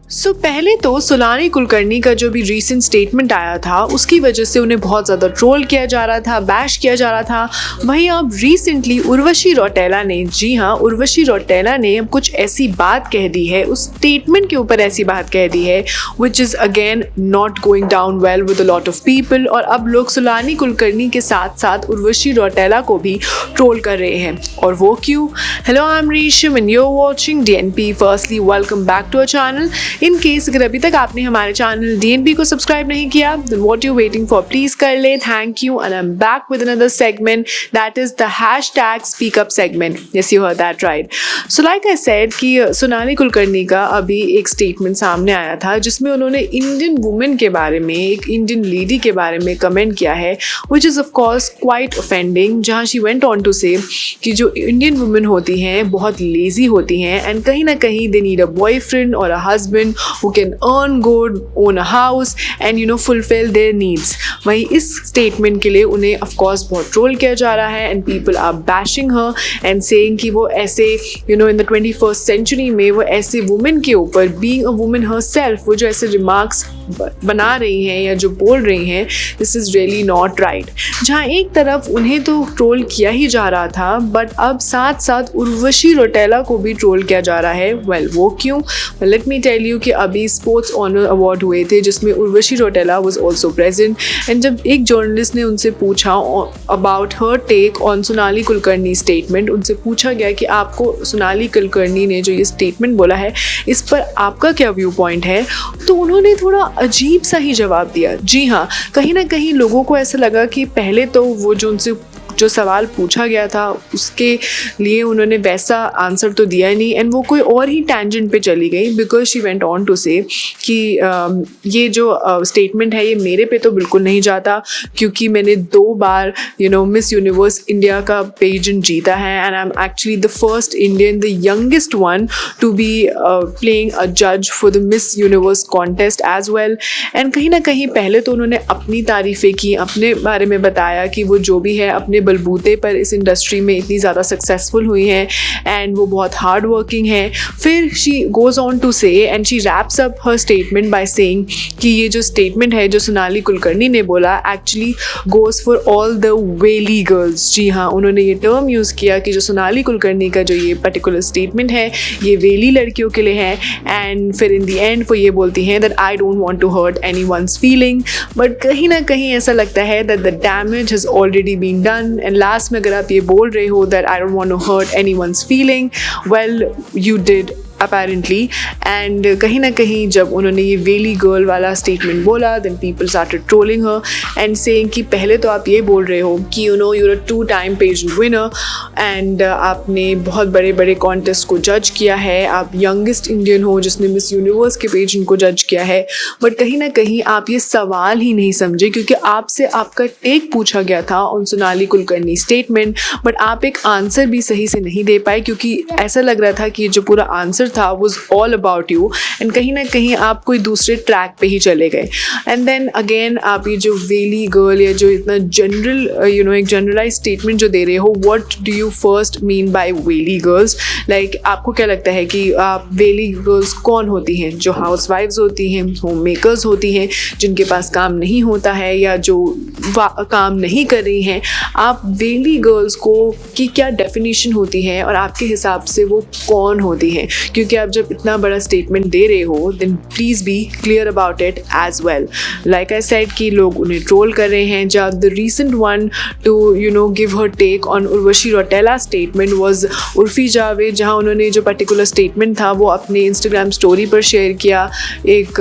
पहले तो सोनाली कुलकर्णी का जो भी रीसेंट स्टेटमेंट आया था उसकी वजह से उन्हें बहुत ज़्यादा ट्रोल किया जा रहा था, बैश किया जा रहा था। वहीं अब रिसेंटली उर्वशी रौटेला ने, जी हाँ, उर्वशी रौटेला ने अब कुछ ऐसी बात कह दी है, उस स्टेटमेंट के ऊपर ऐसी बात कह दी है which is again not going down well with a lot of people. और अब लोग सोनाली कुलकर्णी के साथ साथ उर्वशी रौटेला को भी ट्रोल कर रहे हैं। और वो क्यों? Hello, I am Resham and you are watching DNP. Firstly welcome back to our channel. In case अगर अभी तक आपने हमारे चैनल डीएनपी को सब्सक्राइब नहीं किया, then what you waiting for? Please कर ले। Thank you. And I'm back with another segment that is the hashtag speak up segment. Yes, you heard that right. So like I said कि सोनाली कुलकर्णी का अभी एक statement सामने आया था जिसमें उन्होंने इंडियन वुमेन के बारे में, एक इंडियन लेडी के बारे में कमेंट किया है which is of course quite offending, जहाँ she went on to say कि जो इंडियन वुमेन होती हैं बहुत लेजी होती हैं and कहीं ना कहीं they need a boyfriend or a husband who can earn good, own a house and fulfill their needs. वहीं इस स्टेटमेंट के लिए उन्हें of course बहुत ट्रोल किया जा रहा है and people are bashing her and saying कि वो ऐसे in the 21st century में वो ऐसे वुमेन के ऊपर, being a woman herself, वो जो ऐसे रिमार्क्स बना रही हैं या जो बोल रही हैं, this is really not right. जहाँ एक तरफ उन्हें तो ट्रोल किया ही जा रहा था बट अब साथ साथ उर्वशी रौटेला को भी ट्रोल किया जा रहा है। वेल, वो क्यों? लेट मी टेल यू कि अभी स्पोर्ट्स ऑनर अवार्ड हुए थे जिसमें Urvashi Rautela was also present and जब एक जर्नलिस्ट ने उनसे पूछा about her take on Sonali Kulkarni statement, उनसे पूछा गया कि आपको सोनाली कुलकर्णी ने जो ये स्टेटमेंट बोला है इस पर आपका क्या व्यू पॉइंट है, तो उन्होंने थोड़ा अजीब सा ही जवाब दिया। जी हाँ, कहीं ना कहीं लोगों को ऐसा लगा कि पहले तो वो जो उनसे जो सवाल पूछा गया था उसके लिए उन्होंने वैसा आंसर तो दिया नहीं एंड वो कोई और ही टेंजेंट पे चली गई because she went on to say कि ये जो स्टेटमेंट है ये मेरे पे तो बिल्कुल नहीं जाता क्योंकि मैंने 2 बार मिस यूनिवर्स इंडिया का पेजेंट जीता है and I am actually the first Indian, the youngest one to be playing a जज for the Miss Universe contest as well. And कहीं ना कहीं पहले तो उन्होंने अपनी तारीफ़ें की, अपने बारे में बताया कि वो जो भी है अपने बलबूते पर इस इंडस्ट्री में इतनी ज़्यादा सक्सेसफुल हुई हैं एंड वो बहुत हार्ड वर्किंग है। फिर शी गोज़ ऑन टू से and she wraps up her statement by saying कि ये जो स्टेटमेंट है जो सोनाली कुलकर्णी ने बोला actually goes for all the valley girls. जी हाँ, उन्होंने ये टर्म यूज़ किया कि जो सोनाली कुलकर्णी का जो ये पर्टिकुलर स्टेटमेंट है ये वेली लड़कियों के लिए है एंड फिर इन दी एंड वो ये बोलती हैं that I don't want to hurt anyone's feeling, but कहीं ना कहीं ऐसा लगता है that the damage has already been done and last में अगर आप ये बोल रहे हो that I don't want to hurt anyone's feeling, well you did apparently। And कहीं ना कहीं जब उन्होंने ये वेली गर्ल वाला स्टेटमेंट बोला then people started trolling her and saying कि पहले तो आप ये बोल रहे हो कि you're a 2-time pageant winner and आपने बहुत बड़े बड़े कॉन्टेस्ट को जज किया है, आप यंगेस्ट इंडियन हो जिसने मिस यूनिवर्स के पेजेंट को जज किया है, बट कहीं ना कहीं आप ये सवाल ही नहीं समझे क्योंकि आपसे आपका टेक पूछा गया था on Sonali Kulkarni statement but आप एक आंसर भी सही से नहीं दे पाए क्योंकि ऐसा लग रहा था कि जो पूरा आंसर था was all about you and कहीं ना कहीं आप कोई दूसरे ट्रैक पे ही चले गए। एंड देन अगेन आप ये जो वेली गर्ल या जो इतना जनरल एक जनरलाइज स्टेटमेंट जो दे रहे हो, what do you first mean by valley girls? Like आपको क्या लगता है कि आप वेली गर्ल्स कौन होती हैं? जो हाउस वाइफ्स होती हैं, होम मेकर्स होती हैं, जिनके पास काम नहीं होता है या जो काम नहीं कर रही हैं, आप वेली गर्ल्स को की क्या डेफिनेशन होती है और आपके हिसाब से वो कौन होती हैं? क्योंकि आप जब इतना बड़ा स्टेटमेंट दे रहे हो then please be clear about it as well. Like I said कि लोग उन्हें ट्रोल कर रहे हैं। जब the recent one to give her take on Urvashi Rautela statement was Urfi Javed, जहाँ उन्होंने जो पर्टिकुलर स्टेटमेंट था वो अपने इंस्टाग्राम स्टोरी पर शेयर किया, एक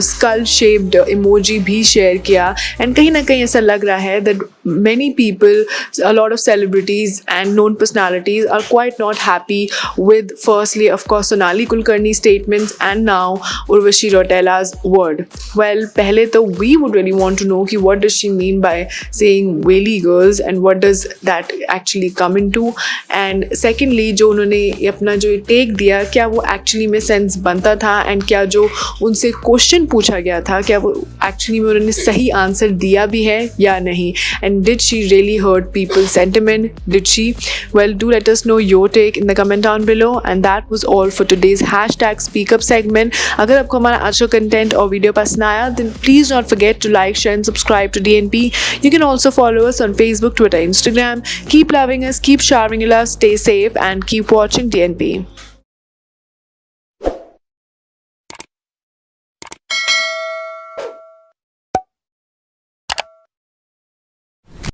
स्कल शेप्ड इमोजी भी शेयर किया एंड कहीं ना कहीं ऐसा लग रहा है that many people, a lot of celebrities and known personalities are quite not happy with firstly of course Sonali Kulkarni's statements and now Urvashi Rautela's word. Well, pehle to we would really want to know ki what does she mean by saying whaley girls and what does that actually come into, and secondly जो उन्होंने अपना जो take दिया क्या वो actually में sense बनता था एंड क्या जो उनसे क्वेश्चन पूछा गया था क्या वो एक्चुअली में उन्होंने सही आंसर दिया भी है या नहीं, and did she really hurt people's sentiment? Did she? Well, do let us know your take in the comment down below, and that was all for for today's hashtag speak up segment. अगर आपको हमारा आज का content और video पसंद आया then please don't forget to like, share and subscribe to DNP. You can also follow us on Facebook, Twitter, Instagram. Keep loving us, keep showering love, stay safe and keep watching DNP.